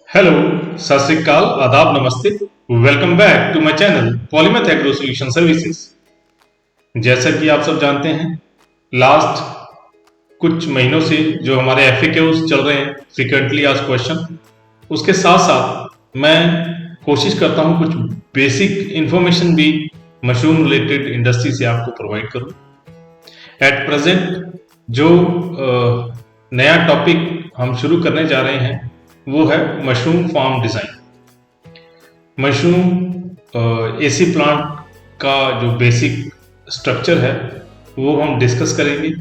Hello, सत श्री अकाल, आदाब, नमस्ते। Welcome back to my channel polymath agro solution services. जैसा कि आप सब जानते हैं, लास्ट कुछ महीनों से जो हमारे एफएक्यूज चल रहे हैं, फ्रीक्वेंटली आस्क्ड क्वेश्चन, उसके साथ साथ मैं कोशिश करता हूं कुछ बेसिक इंफॉर्मेशन भी मशरूम रिलेटेड इंडस्ट्री से आपको प्रोवाइड करूं। एट प्रेजेंट जो नया टॉपिक हम शुरू करने जा रहे हैं वो है mushroom farm design. Mushroom AC plant का जो बेसिक स्ट्रक्चर है वो हम डिस्कस करेंगे।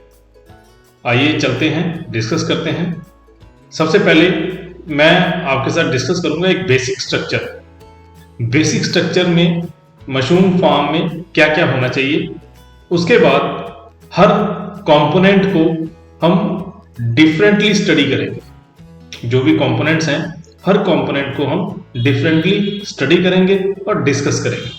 आइए चलते हैं, डिस्कस करते हैं। सबसे पहले मैं आपके साथ डिस्कस करूंगा एक बेसिक स्ट्रक्चर। बेसिक स्ट्रक्चर में मशरूम फार्म में क्या क्या होना चाहिए, उसके बाद हर कंपोनेंट को हम डिफरेंटली स्टडी करेंगे। जो भी कंपोनेंट्स हैं, हर कंपोनेंट को हम डिफरेंटली स्टडी करेंगे और डिस्कस करेंगे।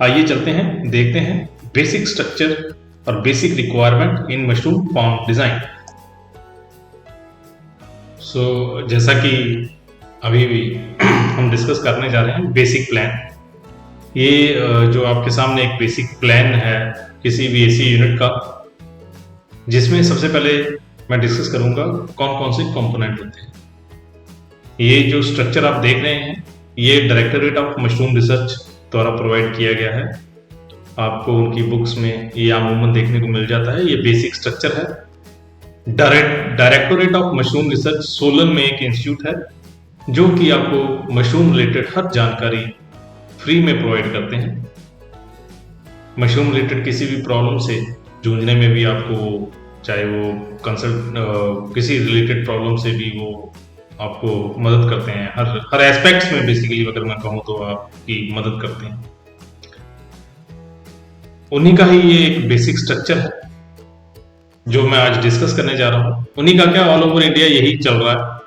आइए चलते हैं, देखते हैं बेसिक स्ट्रक्चर और basic requirement in mushroom farm design. So जैसा कि अभी भी हम डिस्कस करने जा रहे हैं बेसिक प्लान। ये जो आपके सामने एक बेसिक प्लान है किसी भी एसी यूनिट का, जिसमें सबसे पहले मैं डिस्कस करूंगा कौन कौन से कंपोनेंट होते हैं। ये जो स्ट्रक्चर आप देख रहे हैं, ये डायरेक्टरेट ऑफ मशरूम रिसर्च द्वारा प्रोवाइड किया गया है। आपको उनकी बुक्स में ये अमूमन देखने को मिल जाता है। ये बेसिक स्ट्रक्चर है। Directorate of mushroom research Solan में एक इंस्टीट्यूट है जो कि आपको मशरूम रिलेटेड हर जानकारी फ्री में प्रोवाइड करते हैं। मशरूम रिलेटेड किसी भी प्रॉब्लम से जूझने में भी आपको, चाहे वो कंसल्ट किसी रिलेटेड प्रॉब्लम से भी, वो आपको मदद करते हैं। हर एस्पेक्ट्स में बेसिकली अगर मैं कहूँ तो आपकी मदद करते हैं। उन्हीं का ही ये एक बेसिक स्ट्रक्चर है जो मैं आज डिस्कस करने जा रहा हूँ। उन्हीं का क्या, ऑल ओवर इंडिया यही चल रहा है।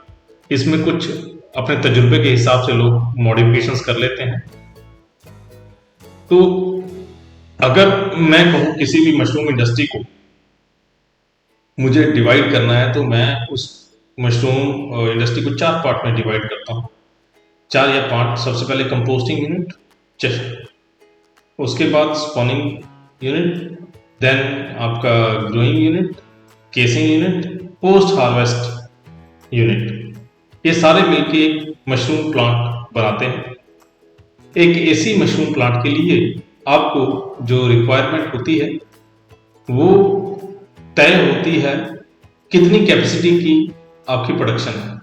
इसमें कुछ अपने तजुर्बे के हिसाब से लोग मॉडिफिकेशंस कर लेते हैं। तो अगर मैं कहूँ किसी भी मशरूम इंडस्ट्री को मुझे डिवाइड करना है, तो मैं उस मशरूम इंडस्ट्री को 4 पार्ट में डिवाइड करता हूँ। 4 या 5। सबसे पहले कंपोस्टिंग यूनिट, उसके बाद स्पॉनिंग यूनिट, देन आपका growing unit, casing unit, post harvest unit. ये सारे मिलके एक मशरूम प्लांट बनाते हैं। एक एसी मशरूम प्लांट के लिए आपको जो रिक्वायरमेंट होती है वो तय होती है कितनी कैपेसिटी की आपकी प्रोडक्शन है।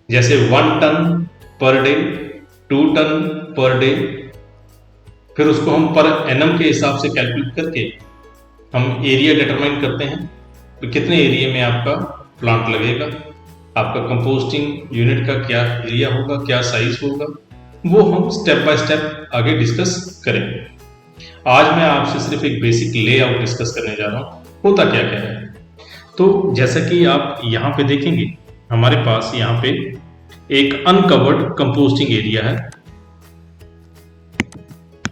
जैसे 1 ton per day, 2 ton per day, फिर उसको हम पर एनम के हिसाब से कैलकुलेट करके हम एरिया डिटरमाइन करते हैं तो कितने एरिया में आपका प्लांट लगेगा, आपका कंपोस्टिंग यूनिट का क्या एरिया होगा, क्या साइज होगा, वो हम स्टेप बाय स्टेप आगे डिस्कस करेंगे। आज मैं आपसे सिर्फ एक बेसिक लेआउट डिस्कस करने जा रहा हूँ, होता क्या क्या है। तो जैसा कि आप यहाँ पे देखेंगे, हमारे पास यहाँ पे एक अनकवर्ड कंपोस्टिंग एरिया है।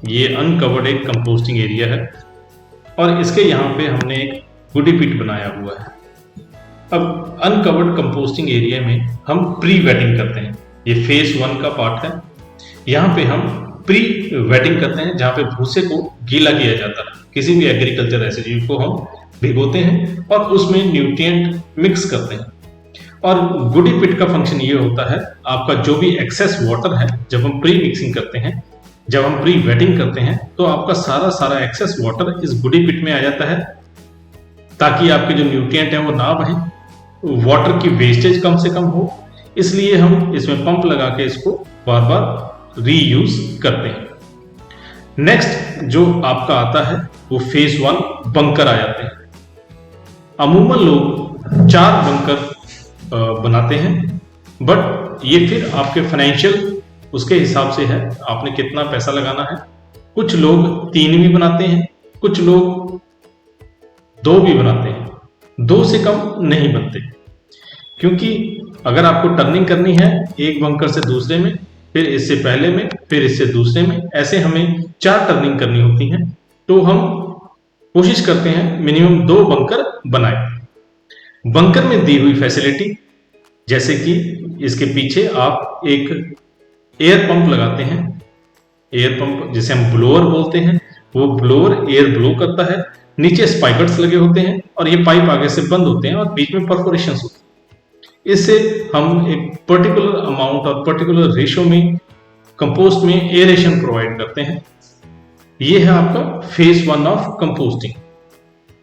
ये अनकवर्ड एक कंपोस्टिंग एरिया है और इसके यहाँ पे हमने एक गुडी पिट बनाया हुआ है। अब अनकवर्ड कंपोस्टिंग एरिया में हम प्री वेटिंग करते हैं। ये फेज 1 का पार्ट है। यहाँ पे हम प्री वेटिंग करते हैं, जहाँ पे भूसे को गीला किया जाता है। किसी भी एग्रीकल्चर रेसिड्यू को हम भिगोते हैं और उसमें न्यूट्रिएंट मिक्स करते हैं। और गुडी पिट का फंक्शन ये होता है, आपका जो भी एक्सेस वाटर है, जब हम प्री मिक्सिंग करते हैं, जब हम प्री वेटिंग करते हैं, तो आपका सारा एक्सेस वाटर इस गुडी पिट में आ जाता है, ताकि आपके जो न्यूट्रिएंट है वो ना बहे, वाटर की वेस्टेज कम से कम हो। इसलिए हम इसमें पंप लगा के इसको बार बार रीयूज करते हैं। नेक्स्ट जो आपका आता है वो फेज 1 बंकर आ जाते हैं। अमूमन लोग 4 बंकर बनाते हैं, बट ये फिर आपके फाइनेंशियल उसके हिसाब से है, आपने कितना पैसा लगाना है। कुछ लोग 3 भी बनाते हैं, कुछ लोग 2 भी बनाते हैं। 2 से कम नहीं बनते, क्योंकि अगर आपको टर्निंग करनी है एक बंकर से दूसरे में, फिर इससे पहले में, फिर इससे दूसरे में, ऐसे हमें 4 टर्निंग करनी होती हैं। तो हम कोशिश करते हैं मिनिमम 2 बंकर बनाए। बंकर में दी हुई फैसिलिटी, जैसे कि इसके पीछे आप एक एयर पंप लगाते हैं, एयर पंप जिसे हम ब्लोअर बोलते हैं, वो ब्लोअर एयर ब्लो करता है, नीचे स्पाइकर्स लगे होते हैं और ये पाइप आगे से बंद होते हैं और बीच में परफोरेशन होती है। इससे हम एक पर्टिकुलर अमाउंट और पर्टिकुलर रेशो में कंपोस्ट में एरेशन प्रोवाइड करते हैं। ये है आपका phase 1 of composting.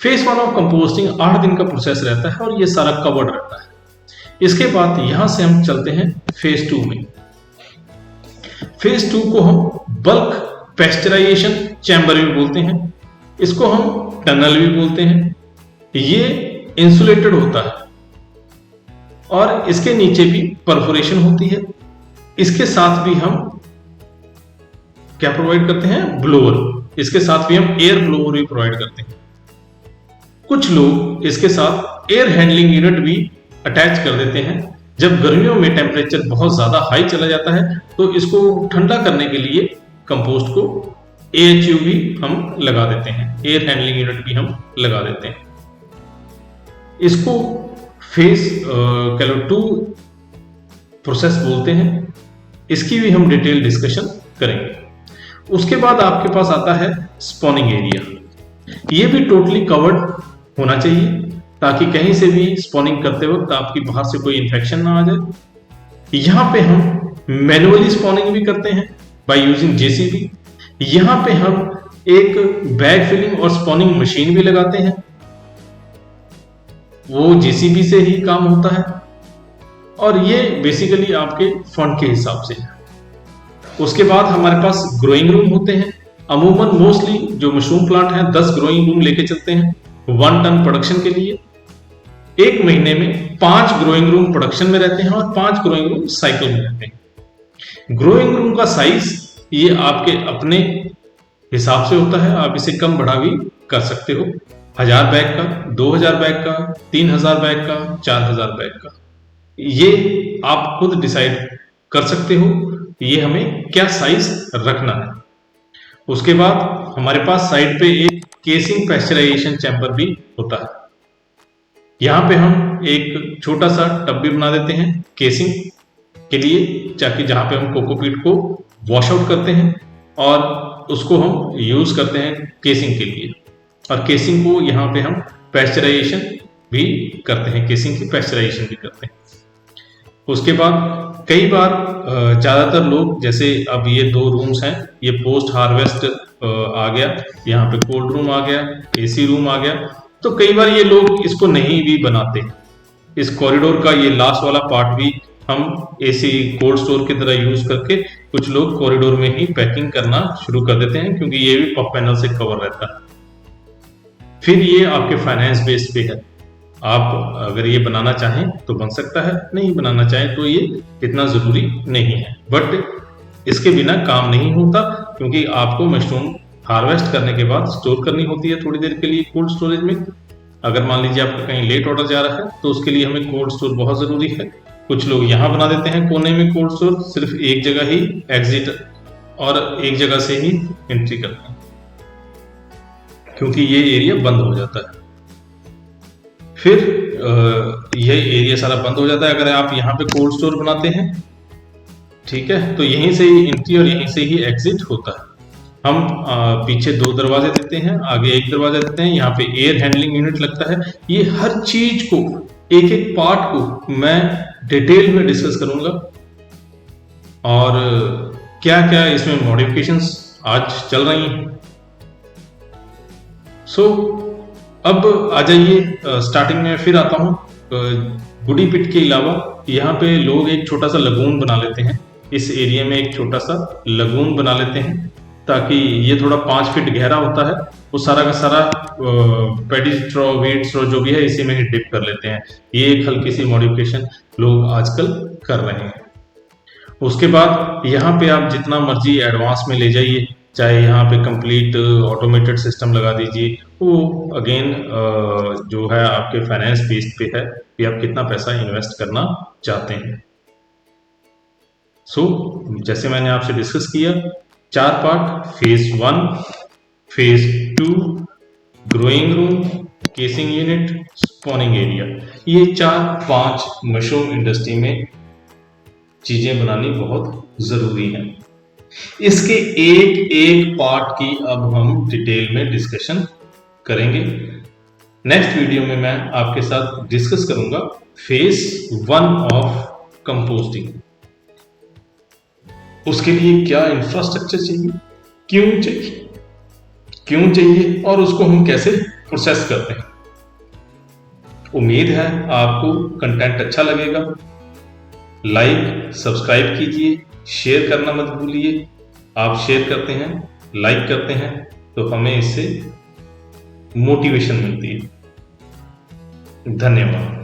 Phase 1 of composting 8 दिन का प्रोसेस रहता है और ये सारा कवर्ड रहता है। इसके बाद यहां से हम चलते हैं फेज 2 में। फेज 2 को हम बल्क पेस्चराइजेशन चैम्बर भी बोलते हैं, इसको हम टनल भी बोलते हैं। ये इंसुलेटेड होता है और इसके नीचे भी परफोरेशन होती है। इसके साथ भी हम क्या प्रोवाइड करते हैं? ब्लोअर। इसके साथ भी हम एयर ब्लोअर भी प्रोवाइड करते हैं। कुछ लोग इसके साथ एयर हैंडलिंग यूनिट भी अटैच कर देते हैं। जब गर्मियों में टेम्परेचर बहुत ज्यादा हाई चला जाता है तो इसको ठंडा करने के लिए कंपोस्ट को AHU भी हम लगा देते हैं, एयर हैंडलिंग यूनिट भी हम लगा देते हैं। इसको फेज 2 प्रोसेस बोलते हैं। इसकी भी हम डिटेल डिस्कशन करेंगे। उसके बाद आपके पास आता है स्पॉनिंग एरिया। ये भी टोटली कवर्ड होना चाहिए ताकि कहीं से भी स्पॉनिंग करते वक्त आपकी बाहर से कोई इंफेक्शन ना आ जाए। यहां पे हम मैनुअली स्पॉनिंग भी करते हैं बाय यूजिंग JCB। यहां पे हम एक बैग फिलिंग और स्पॉनिंग मशीन भी लगाते हैं, वो JCB से ही काम होता है और ये बेसिकली आपके फंड के हिसाब से है। उसके बाद हमारे पास ग्रोइंग रूम होते हैं। अमूमन मोस्टली जो मशरूम प्लांट है 10 ग्रोइंग रूम लेके चलते हैं 1 टन प्रोडक्शन के लिए। एक महीने में 5 ग्रोइंग रूम प्रोडक्शन में रहते हैं और 5 ग्रोइंग रूम साइकिल में रहते हैं। ग्रोइंग रूम का साइज ये आपके अपने हिसाब से होता है, आप इसे कम बढ़ा भी कर सकते हो। 1000 बैग का, 2000 बैग का, 3000 बैग का, 4000 बैग का, ये आप खुद डिसाइड कर सकते हो ये हमें क्या साइज रखना है। उसके बाद हमारे पास साइड पे एक केसिंग पेस्चराइजेशन चैम्बर भी होता है। यहाँ पे हम एक छोटा सा टब भी बना देते हैं केसिंग के लिए, ताकि जहाँ पे हम कोकोपीट को वॉश आउट करते हैं और उसको हम यूज करते हैं केसिंग के लिए। और केसिंग को यहाँ पे हम पेस्चराइजेशन भी करते हैं, केसिंग की पेस्चराइजेशन भी करते हैं। उसके बाद कई बार ज़्यादातर लोग, जैसे अब ये 2 रूम्स हैं, ये पोस्ट हार्वेस्ट आ गया, यहाँ पे कोल्ड रूम आ गया, AC रूम आ गया, तो कई बार ये लोग इसको नहीं भी बनाते। इस कॉरिडोर का ये लास्ट वाला पार्ट भी हम AC कोल्ड स्टोर की तरह यूज करके कुछ लोग कॉरिडोर में ही पैकिंग करना शुरू कर देते हैं, क्योंकि ये भी पफ पैनल से कवर रहता है। फिर ये आपके फाइनेंस बेस पे है, आप अगर ये बनाना चाहें तो बन सकता है, नहीं बनाना चाहें तो ये इतना जरूरी नहीं है। बट इसके बिना काम नहीं होता, क्योंकि आपको मशरूम हार्वेस्ट करने के बाद स्टोर करनी होती है थोड़ी देर के लिए कोल्ड स्टोरेज में। अगर मान लीजिए आपका कहीं लेट ऑर्डर जा रहा है तो उसके लिए हमें कोल्ड स्टोर बहुत जरूरी है। कुछ लोग यहाँ बना देते हैं कोने में कोल्ड स्टोर, सिर्फ एक जगह ही एग्जिट और एक जगह से ही एंट्री करते हैं, क्योंकि ये एरिया बंद हो जाता है। फिर यह एरिया सारा बंद हो जाता है अगर आप यहाँ पे कोल्ड स्टोर बनाते हैं, ठीक है, तो यहीं से ही एंट्री और यहीं से ही एग्जिट होता है। हम पीछे 2 दरवाजे देते हैं, आगे 1 दरवाजा देते हैं, यहाँ पे एयर हैंडलिंग यूनिट लगता है। ये हर चीज को, एक एक पार्ट को मैं डिटेल में डिस्कस करूंगा और क्या क्या इसमें मॉडिफिकेशंस आज चल रही हैं। अब आ जाइए स्टार्टिंग में फिर आता हूँ। गुडी पिट के अलावा यहाँ पे लोग एक छोटा सा लगून बना लेते हैं, इस एरिया में एक छोटा सा लगून बना लेते हैं, ताकि ये थोड़ा 5 फीट गहरा होता है। वो सारा का सारा पेडी स्ट्रॉ, वीट स्ट्रॉ जो भी है इसी में ही डिप कर लेते हैं। ये एक हल्की सी मॉडिफिकेशन लोग आजकल कर रहे हैं। उसके बाद यहाँ पे आप जितना मर्जी एडवांस में ले जाइए, चाहे यहाँ पे कंप्लीट ऑटोमेटेड सिस्टम लगा दीजिए, वो अगेन जो है आपके फाइनेंस बेस्ड पे है कि आप कितना पैसा इन्वेस्ट करना चाहते हैं। जैसे मैंने आपसे डिस्कस किया, 4 part, phase 1, phase 2, growing room, casing unit, spawning area. ये 4-5 मशरूम इंडस्ट्री में चीजें बनानी बहुत जरूरी है। इसके एक एक पार्ट की अब हम डिटेल में डिस्कशन करेंगे। नेक्स्ट वीडियो में मैं आपके साथ डिस्कस करूंगा फेज 1 ऑफ कंपोस्टिंग। उसके लिए क्या इंफ्रास्ट्रक्चर चाहिए, क्यों चाहिए और उसको हम कैसे प्रोसेस करते हैं। उम्मीद है आपको कंटेंट अच्छा लगेगा। लाइक सब्सक्राइब कीजिए, शेयर करना मत भूलिए। आप शेयर करते हैं, लाइक करते हैं तो हमें इससे मोटिवेशन मिलती है। धन्यवाद।